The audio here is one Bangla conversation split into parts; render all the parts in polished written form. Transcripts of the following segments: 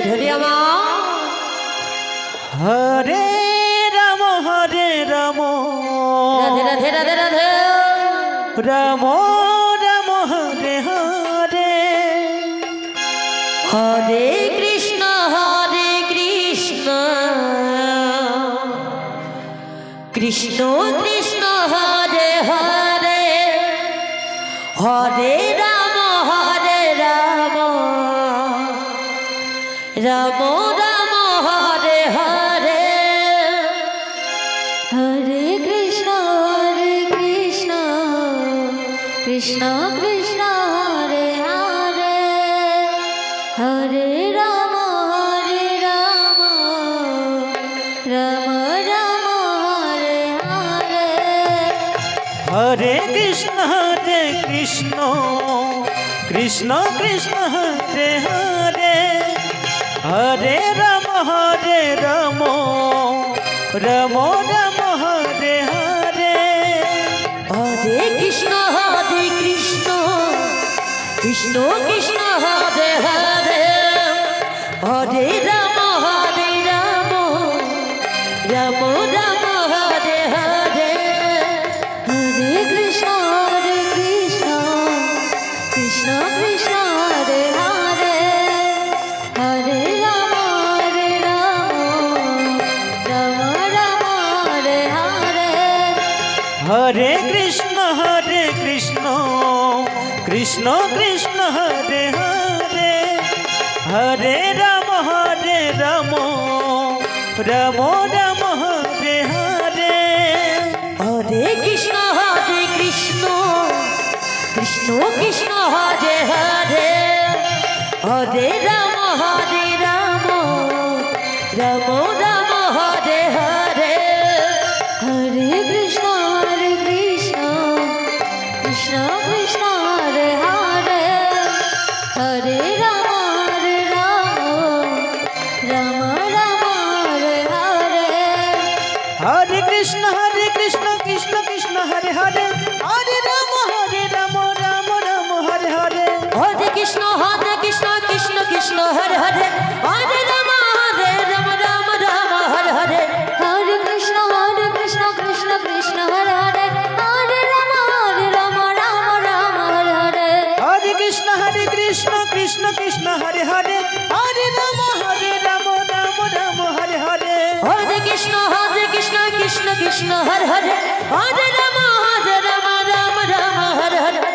ধরে আমার হরে রাম রাধে রাধে রাধে রাধে রাম রাম হরে হরে হরে কৃষ্ণ কৃষ্ণ কৃষ্ণ হরে হরে হরে রাম রাম রাম হরে হরে হরে কৃষ্ণ কৃষ্ণ কৃষ্ণ হরে হরে হরে রাম রাম রাম হরে হরে হরে কৃষ্ণ কৃষ্ণ কৃষ্ণ হরে হরে হরে রাম রাম রাম হরে হরে হরে কৃষ্ণ কৃষ্ণ কৃষ্ণ হরে হরে হরে রাম রাম রাম হরে হরে হরে কৃষ্ণ কৃষ্ণ কৃষ্ণ হরে হরে হরে রাম রাম হরে হরে হরে কৃষ্ণ কৃষ্ণ কৃষ্ণ হরে হরে হরে রাম রাম রাম হরে হরে হরে কৃষ্ণ কৃষ্ণ কৃষ্ণ হরে হরে হরে রাম রাম রাম হরে হরে হরে কৃষ্ণ কৃষ্ণ কৃষ্ণ হরে হরে হরে রাম রাম হরে হরে হরে কৃষ্ণ কৃষ্ণ কৃষ্ণ হরে হরে হরে রাম রাম হরে হরে হরে কৃষ্ণ কৃষ্ণ হরে হরে হরে রাম রাম হরে হরে হরে কৃষ্ণ কৃষ্ণ হরে হরে হরে রাম রাম হরে হরে হরে কৃষ্ণ কৃষ্ণ হরে হরে হরে রাম রাম হরে হরে হরে কৃষ্ণ কৃষ্ণ হরে হরে হরে রাম রাম হরে হরে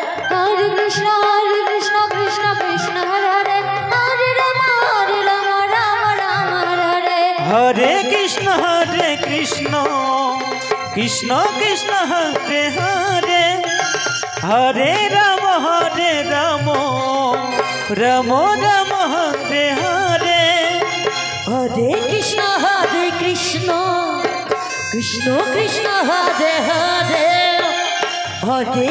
হরে কৃষ্ণ কৃষ্ণ হরে হরে হরে রাম রাম হরে হরে হরে কৃষ্ণ কৃষ্ণ হরে হরে হরে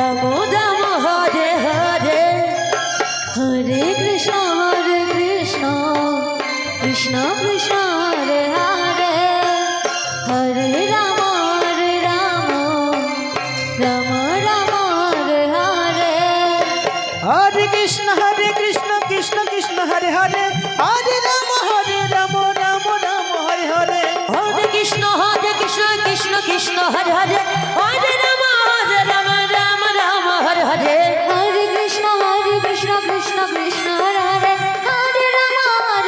রাম রাম হরে হরে হরে কৃষ্ণ কৃষ্ণ হরে হরে হরে রাম রাম হরে হরে হরে কৃষ্ণ কৃষ্ণ হরে হরে হরে রাম রাম হরে হরে হরে কৃষ্ণ কৃষ্ণ হরে হরে হরে রাম রাম হরে হরে হরে কৃষ্ণ কৃষ্ণ হরে হরে হরে রাম রাম হরে হরে হরে কৃষ্ণ কৃষ্ণ হরে হরে হরে রাম রাম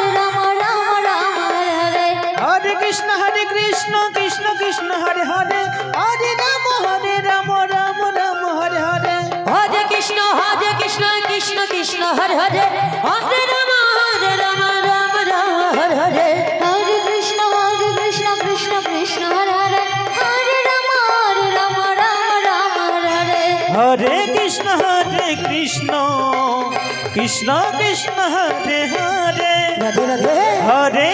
হরে হরে হরে কৃষ্ণ কৃষ্ণ হরে হরে হরে রাম হরে হরে হরে কৃষ্ণ কৃষ্ণ হরে হরে হরে রাম রাম হরে হরে হরে কৃষ্ণ কৃষ্ণ হরে হরে হরে রাম রাম হরে হরে হরে কৃষ্ণ কৃষ্ণ হরে হরে রাধে রাধে হরে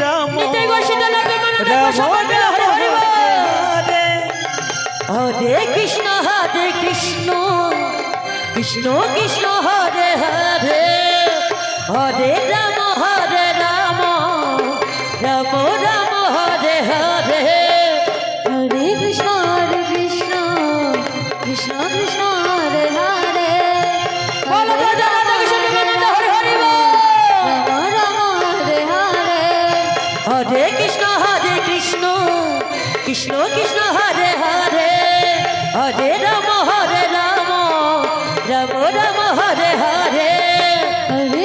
রাম নিতাই গৌরীশীতল রাধে রাম সকলে হরে হরে হরে হরে কৃষ্ণ কৃষ্ণ হরে হরে হরে রাম রাম হরে হরে হরে কৃষ্ণ কৃষ্ণ হরে হরে বলো হরে কৃষ্ণ কৃষ্ণ কৃষ্ণ হরে হরে হরে রাম রাম রাম হরে হরে হরে